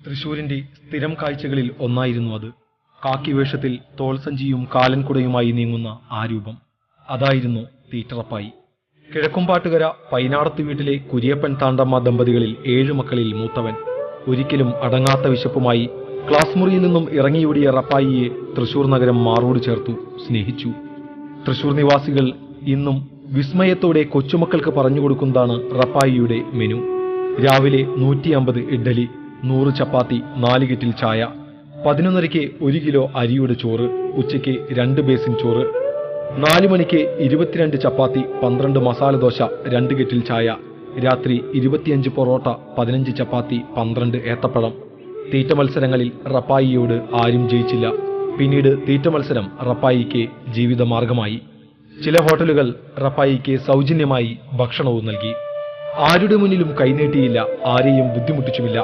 തൃശൂരിന്റെ സ്ഥിരം കാഴ്ചകളിൽ ഒന്നായിരുന്നു അത്. കാക്കി വേഷത്തിൽ തോൾസഞ്ചിയും കാലൻകുടയുമായി നീങ്ങുന്ന ആ രൂപം, അതായിരുന്നു തീറ്ററപ്പായി. കിഴക്കുംപാട്ടുകര പൈനാടത്ത് വീട്ടിലെ കുര്യപ്പൻ താണ്ടമ്മ ദമ്പതികളിൽ 7 മക്കളിൽ മൂത്തവൻ. ഒരിക്കലും അടങ്ങാത്ത വിശപ്പുമായി ക്ലാസ് മുറിയിൽ നിന്നും ഇറങ്ങിയോടിയ റപ്പായിയെ തൃശൂർ നഗരം മാറോട് ചേർത്തു സ്നേഹിച്ചു. തൃശൂർ നിവാസികൾ ഇന്നും വിസ്മയത്തോടെ കൊച്ചുമക്കൾക്ക് പറഞ്ഞുകൊടുക്കുന്നതാണ് റപ്പായിയുടെ മെനു. രാവിലെ 150 ഇഡ്ഡലി, 100 ചപ്പാത്തി, 4 കെറ്റിൽ ചായ. 11:30 1 കിലോ അരിയുടെ ചോറ്, ഉച്ചയ്ക്ക് 2 ബേസിൻ ചോറ്. 4 മണിക്ക് 22 ചപ്പാത്തി, 12 മസാലദോശ, 2 കെറ്റിൽ ചായ. രാത്രി 25 പൊറോട്ട, 15 ചപ്പാത്തി, 12 ഏത്തപ്പഴം. തീറ്റ മത്സരങ്ങളിൽ റപ്പായിയോട് ആരും ജയിച്ചില്ല. പിന്നീട് തീറ്റ മത്സരം റപ്പായിക്ക് ജീവിതമാർഗമായി. ചില ഹോട്ടലുകൾ റപ്പായിക്ക് സൗജന്യമായി ഭക്ഷണവും നൽകി. ആരുടെ മുന്നിലും കൈനീട്ടിയില്ല, ആരെയും ബുദ്ധിമുട്ടിച്ചുമില്ല.